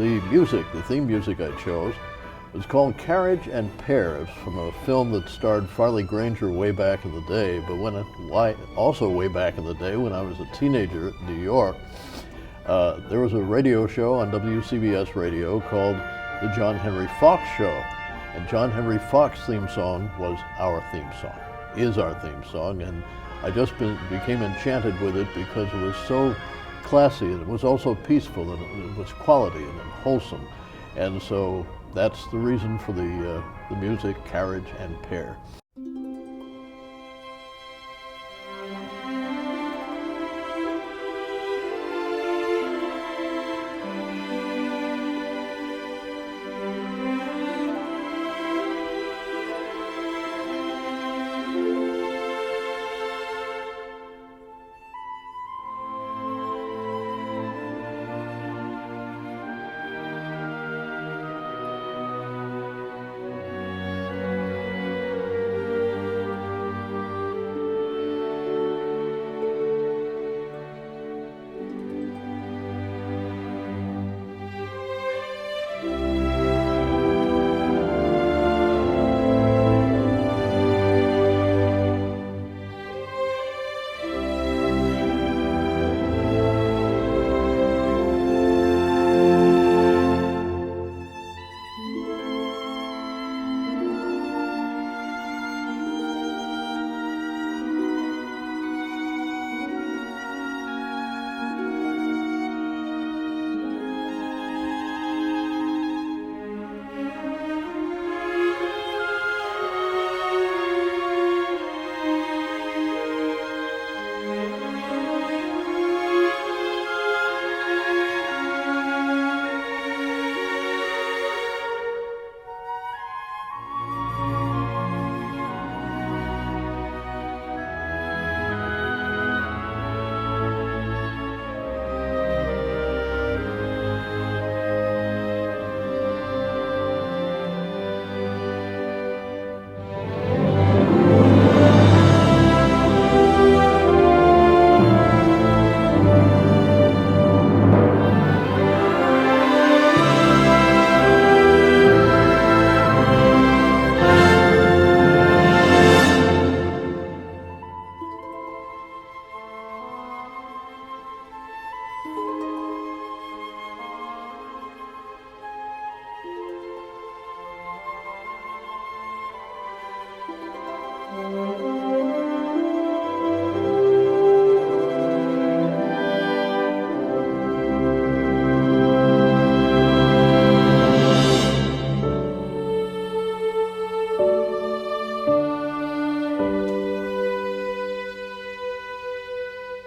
The theme music I chose, was called Carriage and Pears, from a film that starred Farley Granger way back in the day, but also way back in the day when I was a teenager in New York. There was a radio show on WCBS radio called The John Henry Fox Show, and John Henry Fox's theme song was our theme song, is our theme song, and I just became enchanted with it because it was so classy, and it was also peaceful, and it was quality and wholesome, and so that's the reason for the music, Carriage and Pair.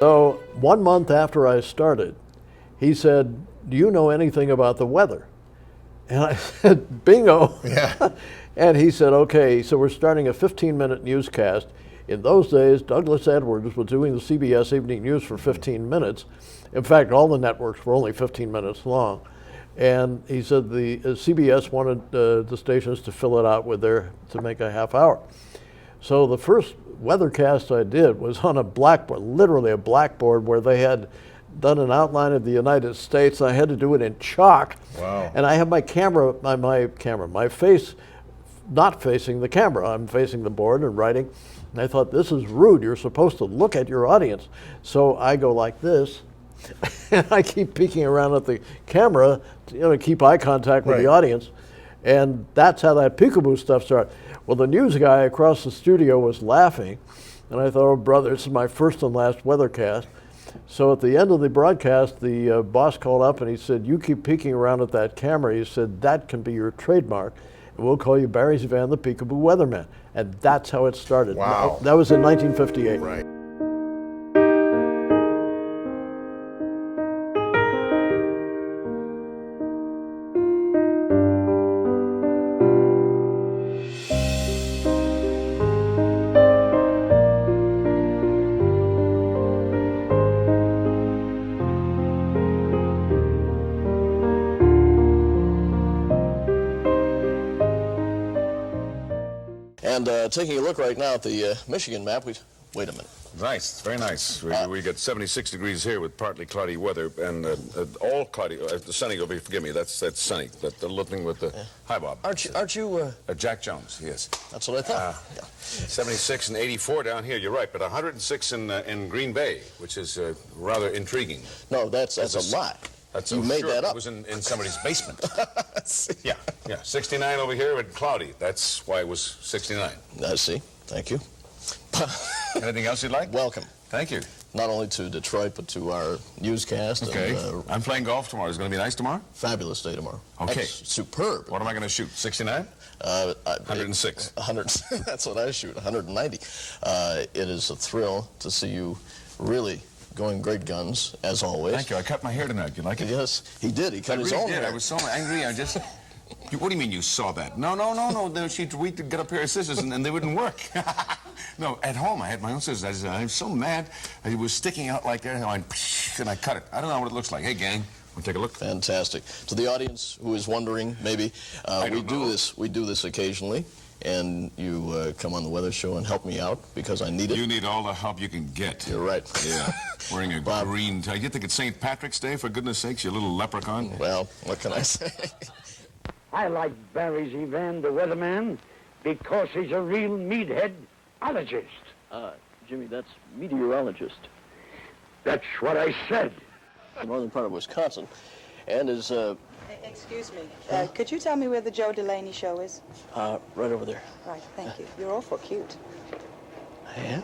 So 1 month after I started, he said, "Do you know anything about the weather?" And I said, "Bingo." Yeah. And he said, "Okay, so we're starting a 15-minute newscast." In those days, Douglas Edwards was doing the CBS Evening News for 15 minutes. In fact, all the networks were only 15 minutes long. And he said the CBS wanted the stations to fill it out to make a half hour. So the first weathercast I did was on a blackboard, literally a blackboard, where they had done an outline of the United States. I had to do it in chalk. Wow. And I have my face not facing the camera. I'm facing the board and writing. And I thought, this is rude. You're supposed to look at your audience. So I go like this, and I keep peeking around at the camera to keep eye contact with the audience. And that's how that peekaboo stuff started. Well, the news guy across the studio was laughing, and I thought, oh, brother, this is my first and last weathercast. So at the end of the broadcast, the boss called up and he said, "You keep peeking around at that camera." He said, "That can be your trademark, and we'll call you Barry ZeVan, the Peekaboo Weatherman." And that's how it started. Wow. That was in 1958. Right. And taking a look right now at the Michigan map, wait a minute. Nice, very nice. We get 76 degrees here with partly cloudy weather, and all cloudy. The sunny, forgive me, that's sunny. The little thing with the hi, Bob. Aren't you? Jack Jones, yes. That's what I thought. 76 and 84 down here. You're right, but 106 in Green Bay, which is rather intriguing. No, that's a lie. You made that up. It was in somebody's basement. Yeah. 69 over here and cloudy. That's why it was 69. I see. Thank you. Anything else you'd like? Welcome. Thank you. Not only to Detroit, but to our newscast. Okay. And, I'm playing golf tomorrow. Is it going to be nice tomorrow? Fabulous day tomorrow. Okay. Superb. What am I going to shoot? 69? 106. 100. That's what I shoot. 190. It is a thrill to see you really going great guns, as always. Thank you. I cut my hair tonight. You like it? Yes, he did. He cut his own hair. I was so angry. I just... What do you mean you saw that? No. We could get a pair of scissors and they wouldn't work. No, at home I had my own scissors. I was so mad. It was sticking out like that, and I cut it. I don't know what it looks like. Hey, gang, want to take a look? Fantastic. To the audience who is wondering, maybe, we do this occasionally, and you come on the weather show and help me out because I need it. You need all the help you can get. You're right. Yeah. Wearing a green tie. You think it's St. Patrick's Day, for goodness sakes, you little leprechaun? Well, what can I say? I like Barry ZeVan, the weatherman, because he's a real meathead-ologist. Jimmy, that's meteorologist. That's what I said. The northern part of Wisconsin, and is Excuse me. Could you tell me where the Joe Delaney show is? right over there. Right, thank you. You're awful cute. Yeah.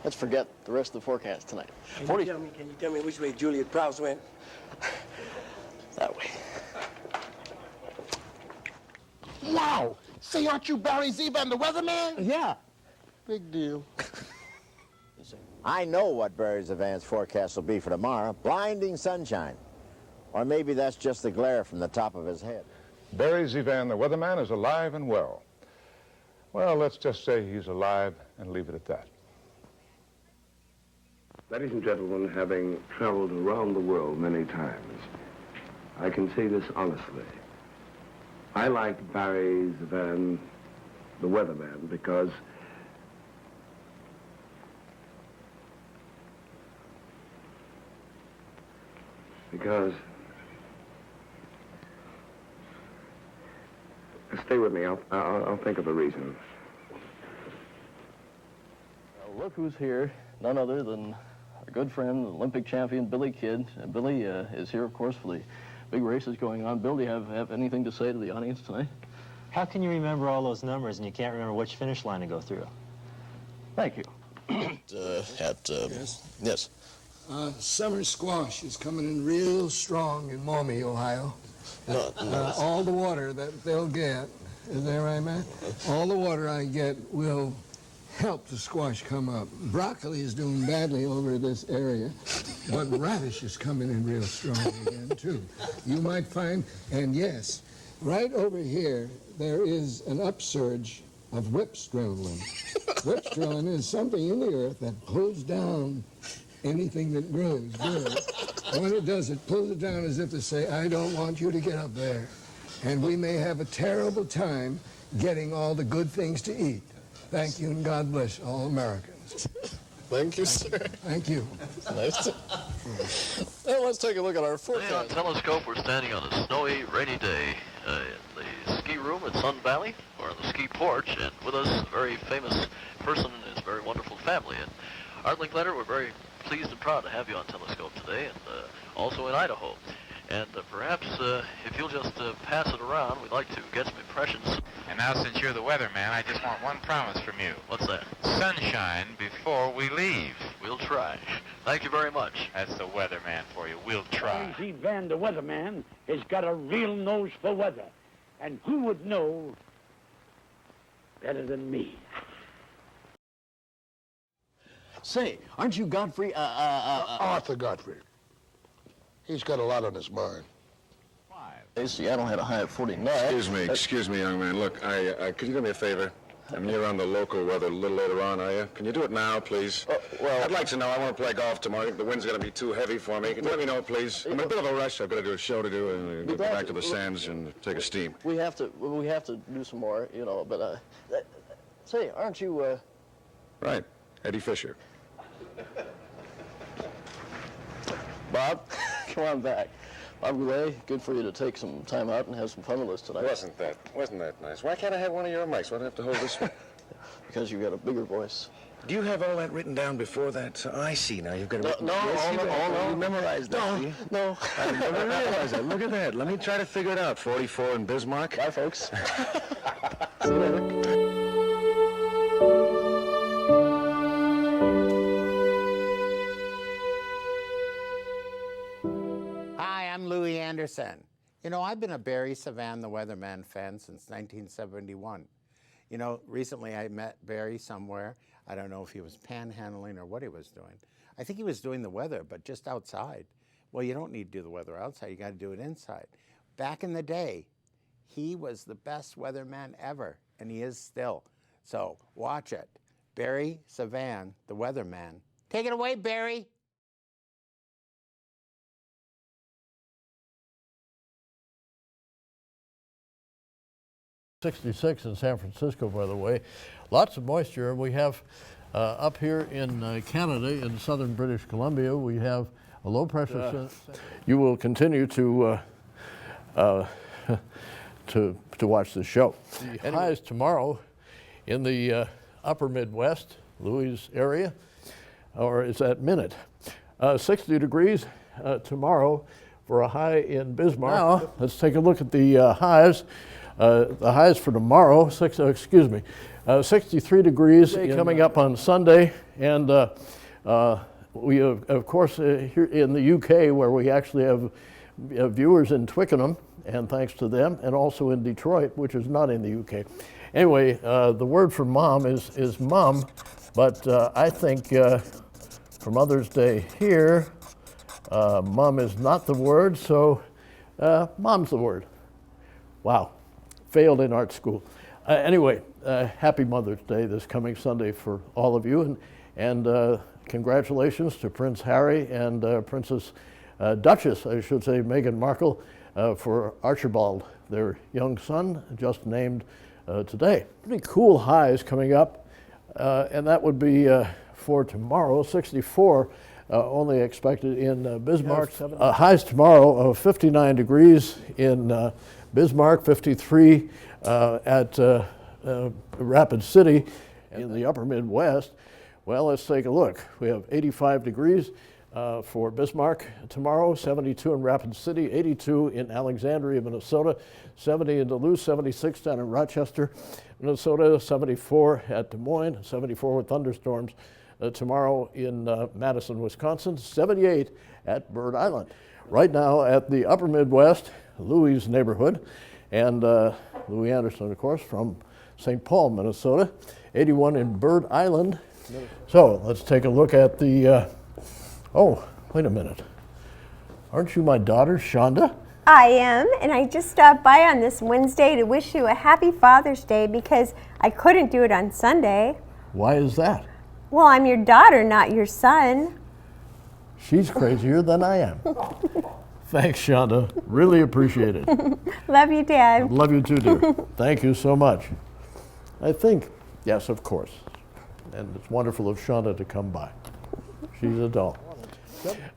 Let's forget the rest of the forecast tonight. Can you tell me which way Juliet Prowse went? That way. Wow! Say, aren't you Barry ZeVan, the weatherman? Yeah. Big deal. I know what Barry ZeVan's forecast will be for tomorrow. Blinding sunshine. Or maybe that's just the glare from the top of his head. Barry ZeVan, the weatherman, is alive and well. Well, let's just say he's alive and leave it at that. Ladies and gentlemen, having traveled around the world many times, I can say this honestly. I like Barry ZeVan, the weatherman, because stay with me, I'll think of a reason. Well, look who's here, none other than our good friend, Olympic champion, Billy Kidd. Billy is here, of course, for the big races going on. Bill, do you have anything to say to the audience tonight? How can you remember all those numbers and you can't remember which finish line to go through? Thank you. Yes. Summer squash is coming in real strong in Maumee, Ohio. No, All the water that they'll get, is that right, man? All the water I get will help the squash come up. Broccoli is doing badly over this area, but radish is coming in real strong again, too. You might find, and yes, right over here, there is an upsurge of whipstrelin. Whipstrelin is something in the earth that pulls down anything that grows good. And when it does, it pulls it down as if to say, I don't want you to get up there. And we may have a terrible time getting all the good things to eat. Thank you, and God bless all Americans. Thank you, sir. Thank you. Nice. Well, let's take a look at our forecast. Today on Telescope, we're standing on a snowy, rainy day in the ski room at Sun Valley, or on the ski porch, and with us, a very famous person and his very wonderful family. And Art Linkletter, we're very pleased and proud to have you on Telescope today, and also in Idaho. And perhaps if you'll just pass it around, we'd like to get some impressions. And now, since you're the weatherman, I just want one promise from you. What's that? Sunshine before we leave. We'll try. Thank you very much. That's the weatherman for you. We'll try. Barry ZeVan, the weatherman, has got a real nose for weather. And who would know better than me? Say, aren't you Godfrey? Arthur Godfrey. He's got a lot on his mind. Seattle had a high of 49. Excuse me, young man. Look, could you do me a favor? I mean, you're on the local weather a little later on, are you? Can you do it now, please? Well, I'd like to know. I want to play golf tomorrow. I think the wind's going to be too heavy for me. Can you let me know, please? I'm in a bit of a rush. I've got to do a show to do and go back to the sands and take a steam. we have to do some more, you know, but Say, aren't you, Right, Eddie Fisher. Bob? Come on back. Bob Goulet, good for you to take some time out and have some fun with us tonight. Wasn't that nice? Why can't I have one of your mics? Why do I have to hold this one? Because you've got a bigger voice. Do you have all that written down before that? So I see now. You've got to. No. You memorized that, do you? No. I never realized that. Look at that. Let me try to figure it out. 44 in Bismarck. Bye, folks. See you later. Hi, I'm Louis Anderson. You know, I've been a Barry ZeVan, the Weatherman fan since 1971. You know, recently I met Barry somewhere. I don't know if he was panhandling or what he was doing. I think he was doing the weather, but just outside. Well, you don't need to do the weather outside. You got to do it inside. Back in the day, he was the best weatherman ever, and he is still. So watch it. Barry ZeVan, the Weatherman. Take it away, Barry. '66 in San Francisco, by the way. Lots of moisture. We have up here in Canada, in southern British Columbia, we have a low pressure. You will continue to watch the show. The highs tomorrow in the upper Midwest, Louis area, or is that minute? 60 degrees tomorrow for a high in Bismarck. Now, let's take a look at the highs. The highs for tomorrow, 63 degrees coming up on Sunday. And we, of course, here in the UK, where we actually have viewers in Twickenham, and thanks to them, and also in Detroit, which is not in the UK. Anyway, the word for mom is mum, but I think for Mother's Day here, mum is not the word, so mom's the word. Wow. Failed in art school. Anyway, happy Mother's Day this coming Sunday for all of you, and congratulations to Prince Harry and Princess Duchess, I should say, Meghan Markle, for Archibald, their young son, just named today. Pretty cool highs coming up, and that would be for tomorrow, 64 only expected in Bismarck. Highs tomorrow of 59 degrees in Bismarck, 53 at Rapid City in the upper Midwest. Well, let's take a look. We have 85 degrees for Bismarck tomorrow, 72 in Rapid City, 82 in Alexandria, Minnesota, 70 in Duluth, 76 down in Rochester, Minnesota, 74 at Des Moines, 74 with thunderstorms tomorrow in Madison, Wisconsin, 78 at Bird Island. Right now at the upper Midwest, Louis' neighborhood, and Louis Anderson, of course, from St. Paul, Minnesota, 81 in Bird Island. So let's take a look at the, oh, wait a minute. Aren't you my daughter, Shonda? I am, and I just stopped by on this Wednesday to wish you a happy Father's Day because I couldn't do it on Sunday. Why is that? Well, I'm your daughter, not your son. She's crazier than I am. Thanks, Shonda. Really appreciate it. Love you, Dad. Love you too, dear. Thank you so much. I think, yes, of course. And it's wonderful of Shonda to come by. She's a doll.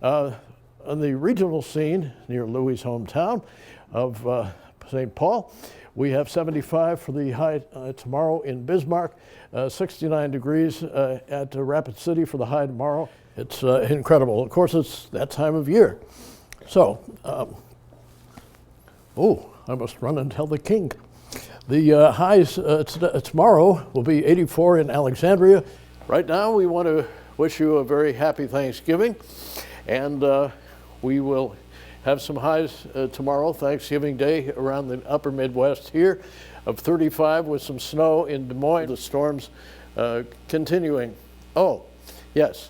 On the regional scene near Louis' hometown of St. Paul, we have 75 for the high tomorrow in Bismarck, 69 degrees at Rapid City for the high tomorrow. It's incredible. Of course, it's that time of year. So, I must run and tell the king. The highs tomorrow will be 84 in Alexandria. Right now, we want to wish you a very happy Thanksgiving, and we will have some highs tomorrow, Thanksgiving Day, around the upper Midwest here, of 35 with some snow in Des Moines. The storms continuing. Oh, yes.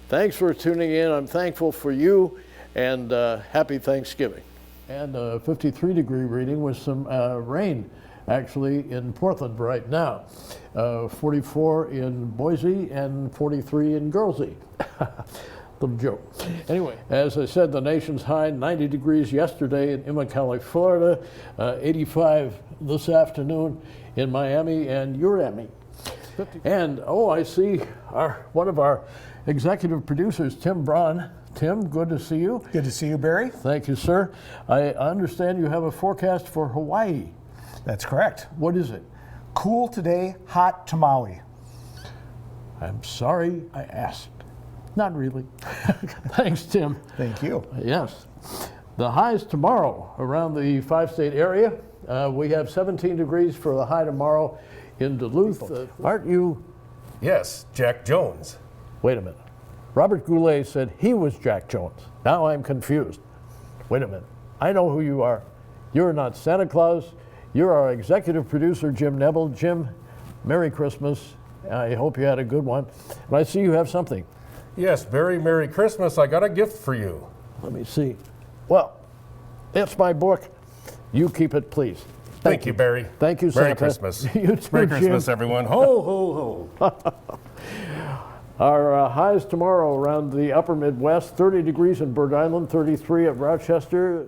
Thanks for tuning in. I'm thankful for you, and happy Thanksgiving. And a 53-degree reading with some rain, actually, in Portland right now. 44 in Boise and 43 in Guernsey. Little joke. Anyway, as I said, the nation's high, 90 degrees yesterday in Immokalee, Florida, 85 this afternoon in Miami and Urami. And, oh, I see one of our executive producers, Tim Braun. Tim, good to see you. Good to see you, Barry. Thank you, sir. I understand you have a forecast for Hawaii. That's correct. What is it? Cool today, hot tamale. I'm sorry I asked. Not really. Thanks, Tim. Thank you. Yes. The highs tomorrow around the 5-state area. We have 17 degrees for the high tomorrow in Duluth. Aren't you? Yes, Jack Jones. Wait a minute. Robert Goulet said he was Jack Jones. Now I'm confused. Wait a minute. I know who you are. You're not Santa Claus. You're our executive producer, Jim Nebel. Jim, Merry Christmas. I hope you had a good one. And I see you have something. Yes, very Merry Christmas. I got a gift for you. Let me see. Well, it's my book. You keep it, please. Thank you, Barry. Thank you, Santa. Merry Christmas. You too, Merry Christmas, Jim. everyone. Ho, ho, ho. Our highs tomorrow around the upper Midwest, 30 degrees in Bird Island, 33 at Rochester.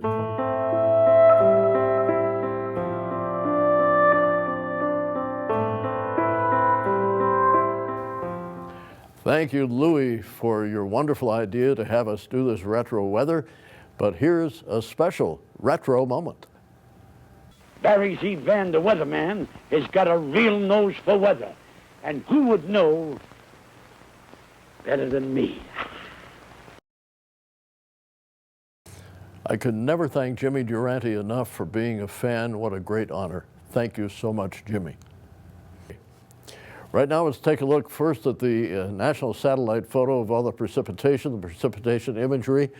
Thank you, Louie, for your wonderful idea to have us do this retro weather. But here's a special retro moment. Barry ZeVan, the weatherman, has got a real nose for weather. And who would know better than me? I could never thank Jimmy Durante enough for being a fan. What a great honor. Thank you so much, Jimmy. Right now, let's take a look first at the national satellite photo of all the precipitation imagery,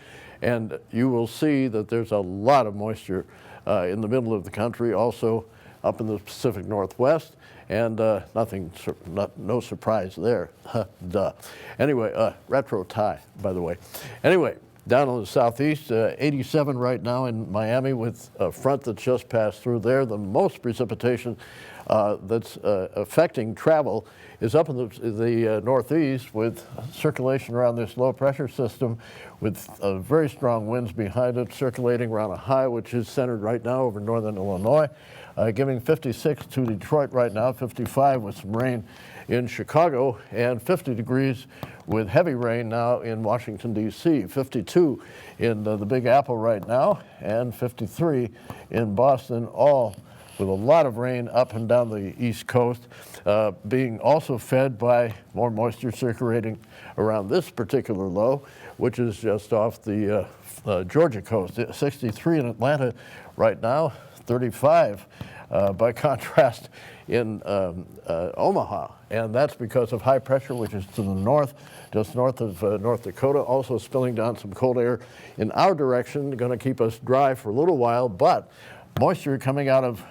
and you will see that there's a lot of moisture in the middle of the country, also up in the Pacific Northwest, and no surprise there. Duh. Anyway, retro tie, by the way. Anyway, down in the southeast, 87 right now in Miami with a front that's just passed through there. The most precipitation that's affecting travel is up in the northeast with circulation around this low pressure system with very strong winds behind it circulating around a high which is centered right now over northern Illinois, giving 56 to Detroit right now, 55 with some rain in Chicago, and 50 degrees with heavy rain now in Washington, D.C., 52 in the Big Apple right now, and 53 in Boston, all with a lot of rain up and down the East Coast, being also fed by more moisture circulating around this particular low, which is just off the Georgia coast. 63 in Atlanta right now, 35 by contrast in Omaha, and that's because of high pressure, which is to the north, just north of North Dakota, also spilling down some cold air in our direction, going to keep us dry for a little while, but moisture coming out of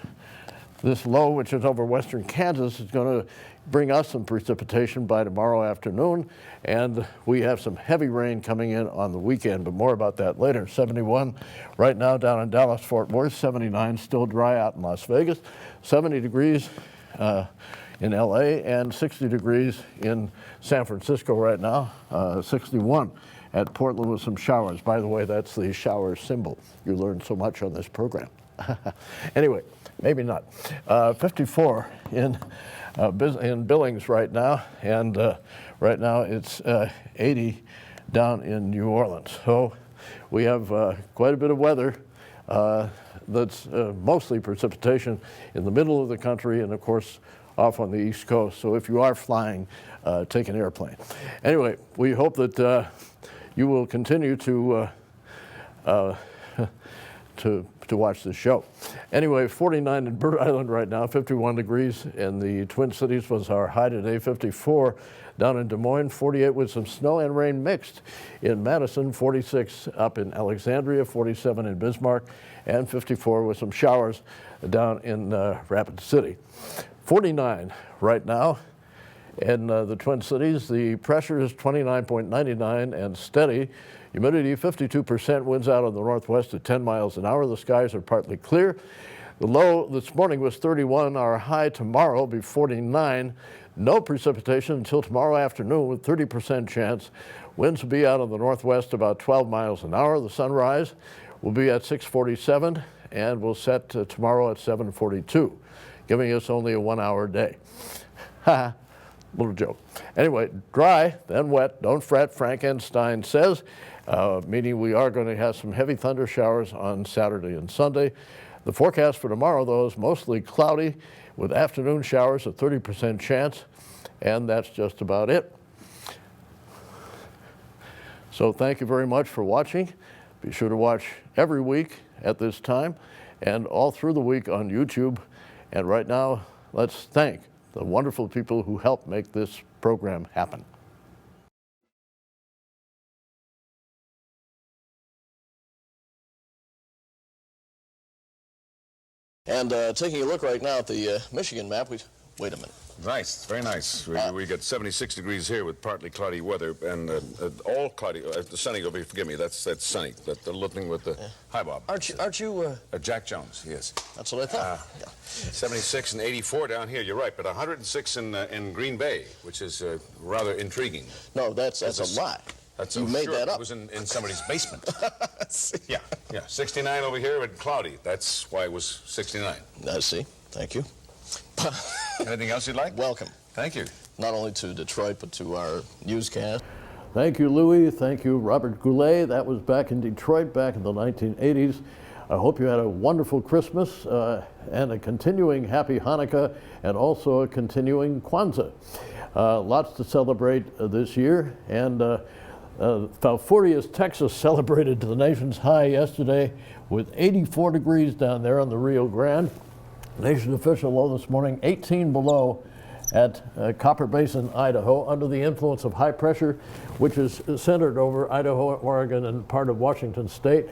this low, which is over western Kansas, is going to bring us some precipitation by tomorrow afternoon, and we have some heavy rain coming in on the weekend, but more about that later. 71 right now down in Dallas, Fort Worth, 79 still dry out in Las Vegas, 70 degrees in LA, and 60 degrees in San Francisco right now, 61 at Portland with some showers. By the way, that's the shower symbol. You learned so much on this program. Anyway, maybe not. 54 in Billings right now, and right now it's 80 down in New Orleans. So we have quite a bit of weather that's mostly precipitation in the middle of the country and, of course, off on the East Coast. So if you are flying, take an airplane. Anyway, we hope that you will continue to watch the show. Anyway, 49 in Bird Island right now, 51 degrees in the Twin Cities was our high today, 54 down in Des Moines, 48 with some snow and rain mixed in Madison, 46 up in Alexandria, 47 in Bismarck, and 54 with some showers down in Rapid City. 49 right now in the Twin Cities. The pressure is 29.99 and steady. Humidity 52%, winds out of the northwest at 10 miles an hour. The skies are partly clear. The low this morning was 31. Our high tomorrow will be 49. No precipitation until tomorrow afternoon with 30% chance. Winds will be out of the northwest about 12 miles an hour. The sunrise will be at 6:47 and will set tomorrow at 7:42, giving us only a 1-hour day. Ha, little joke. Anyway, dry, then wet. Don't fret, Frankenstein says, meaning we are going to have some heavy thunder showers on Saturday and Sunday. The forecast for tomorrow, though, is mostly cloudy with afternoon showers, a 30% chance, and that's just about it. So thank you very much for watching. Be sure to watch every week at this time and all through the week on YouTube. And right now, let's thank the wonderful people who helped make this program happen. And taking a look right now at the Michigan map, wait a minute. Nice, very nice. We got 76 degrees here with partly cloudy weather, and all cloudy. The sunny, forgive me, that's sunny. The looking with the hi, Bob. Aren't you? Jack Jones, yes. That's what I thought. 76 and 84 down here. You're right, but 106 in Green Bay, which is rather intriguing. No, that's a lie. You made that up. It was in somebody's basement. Yeah. 69 over here, but cloudy. That's why it was 69. I see. Thank you. Anything else you'd like? Welcome. Thank you. Not only to Detroit, but to our newscast. Thank you, Louis. Thank you, Robert Goulet. That was back in Detroit back in the 1980s. I hope you had a wonderful Christmas and a continuing happy Hanukkah and also a continuing Kwanzaa. Lots to celebrate this year. And Falfurrias, Texas celebrated the nation's high yesterday with 84 degrees down there on the Rio Grande. Nation official low this morning, 18 below at Copper Basin, Idaho, under the influence of high pressure, which is centered over Idaho, Oregon, and part of Washington State,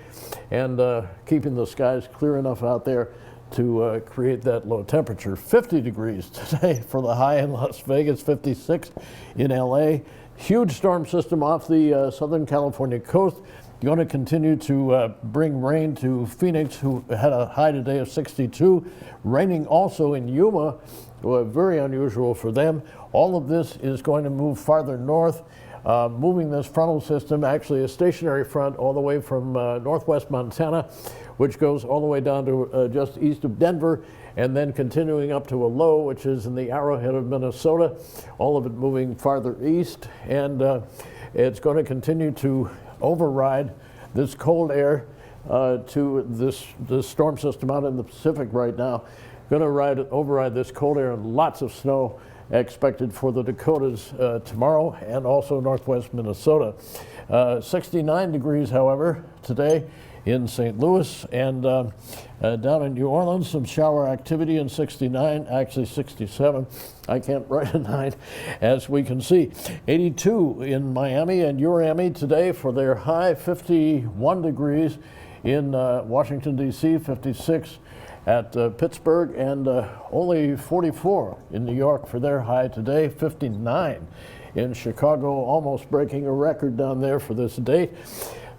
and keeping the skies clear enough out there to create that low temperature. 50 degrees today for the high in Las Vegas, 56 in LA. Huge storm system off the Southern California coast. Going to continue to bring rain to Phoenix, who had a high today of 62. Raining also in Yuma, very unusual for them. All of this is going to move farther north, moving this frontal system, actually a stationary front all the way from northwest Montana, which goes all the way down to just east of Denver, and then continuing up to a low, which is in the Arrowhead of Minnesota, all of it moving farther east. And it's going to continue to override this cold air to this storm system out in the Pacific right now. Going to override this cold air, and lots of snow expected for the Dakotas tomorrow and also northwest Minnesota. 69 degrees, however, today in St. Louis, and down in New Orleans, some shower activity in 69, actually 67. I can't write a 9, as we can see. 82 in Miami and Urami today for their high, 51 degrees in Washington, D.C., 56 at Pittsburgh, and only 44 in New York for their high today, 59 in Chicago, almost breaking a record down there for this date.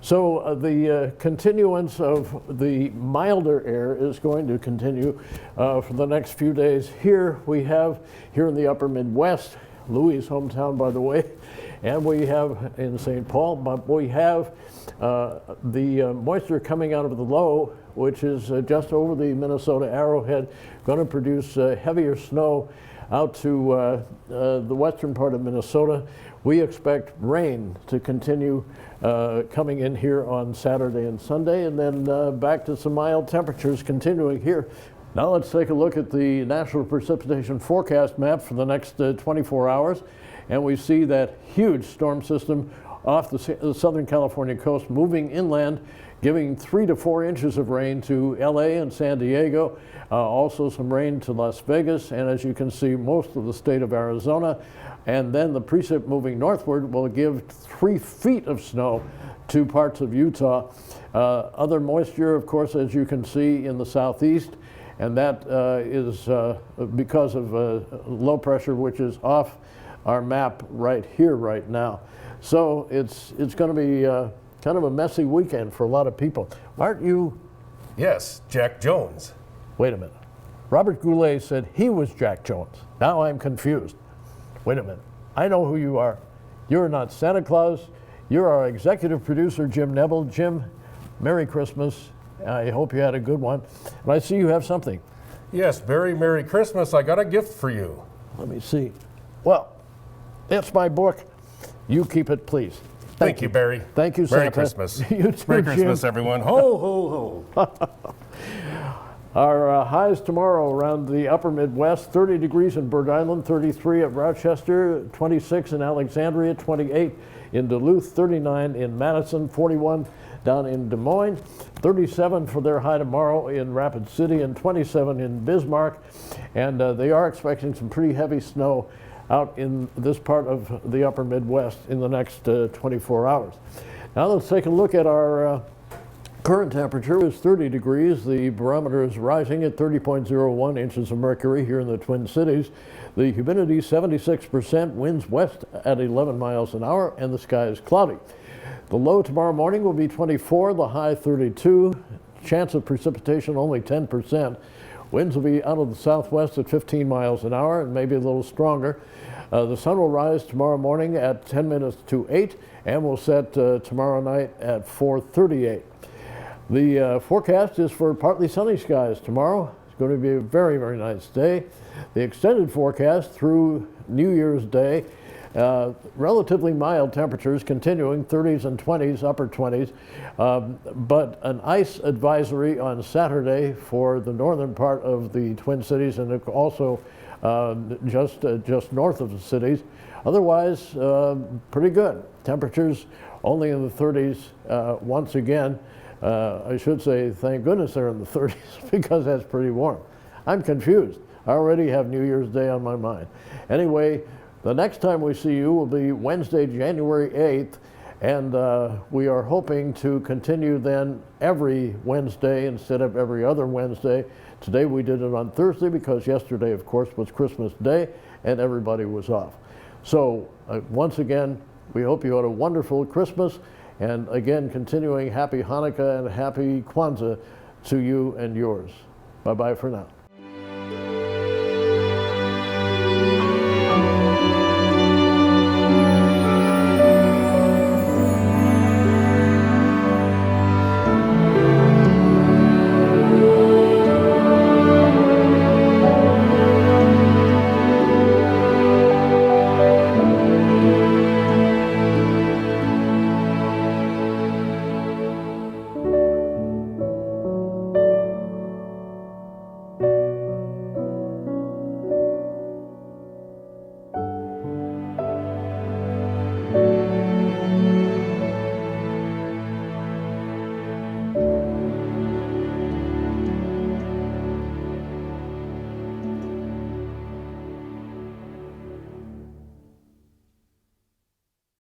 So the continuance of the milder air is going to continue for the next few days. Here we have, here in the upper Midwest, Louis' hometown, by the way, and we have in St. Paul, but we have the moisture coming out of the low, which is just over the Minnesota Arrowhead, going to produce heavier snow out to the western part of Minnesota. We expect rain to continue coming in here on Saturday and Sunday, and then back to some mild temperatures continuing here. Now let's take a look at the National Precipitation Forecast map for the next 24 hours, and we see that huge storm system off the Southern California coast moving inland, giving 3 to 4 inches of rain to LA and San Diego, also some rain to Las Vegas, and as you can see, most of the state of Arizona. And then the precip moving northward will give 3 feet of snow to parts of Utah. Other moisture, of course, as you can see in the southeast, and that is because of low pressure, which is off our map right here right now. So it's going to be kind of a messy weekend for a lot of people. Aren't you? Yes, Jack Jones. Wait a minute. Robert Goulet said he was Jack Jones. Now I'm confused. Wait a minute. I know who you are. You're not Santa Claus. You're our executive producer, Jim Neville. Jim, Merry Christmas. I hope you had a good one. And I see you have something. Yes, Barry, Merry Christmas. I got a gift for you. Let me see. Well, it's my book. You keep it, please. Thank you, Barry. Thank you, Santa. Merry Christmas. You too, Merry Christmas, Jim. everyone. Ho, ho, ho. Our highs tomorrow around the upper Midwest, 30 degrees in Bird Island, 33 at Rochester, 26 in Alexandria, 28 in Duluth, 39 in Madison, 41 down in Des Moines, 37 for their high tomorrow in Rapid City, and 27 in Bismarck. And they are expecting some pretty heavy snow out in this part of the upper Midwest in the next 24 hours. Now let's take a look at our current temperature. Is 30 degrees. The barometer is rising at 30.01 inches of mercury here in the Twin Cities. The humidity 76%, winds west at 11 miles an hour, and the sky is cloudy. The low tomorrow morning will be 24, the high 32. Chance of precipitation only 10%. Winds will be out of the southwest at 15 miles an hour and maybe a little stronger. The sun will rise tomorrow morning at 10 minutes to 8 and will set tomorrow night at 4:38. The forecast is for partly sunny skies tomorrow. It's going to be a very, very nice day. The extended forecast through New Year's Day, relatively mild temperatures continuing, 30s and 20s, upper 20s, but an ice advisory on Saturday for the northern part of the Twin Cities and also just north of the cities. Otherwise, pretty good. Temperatures only in the 30s once again. I should say, thank goodness they're in the 30s because that's pretty warm. I'm confused. I already have New Year's Day on my mind. Anyway, the next time we see you will be Wednesday, January 8th, and we are hoping to continue then every Wednesday instead of every other Wednesday. Today we did it on Thursday because yesterday, of course, was Christmas Day and everybody was off. So once again, we hope you had a wonderful Christmas. And again, continuing happy Hanukkah and happy Kwanzaa to you and yours. Bye-bye for now.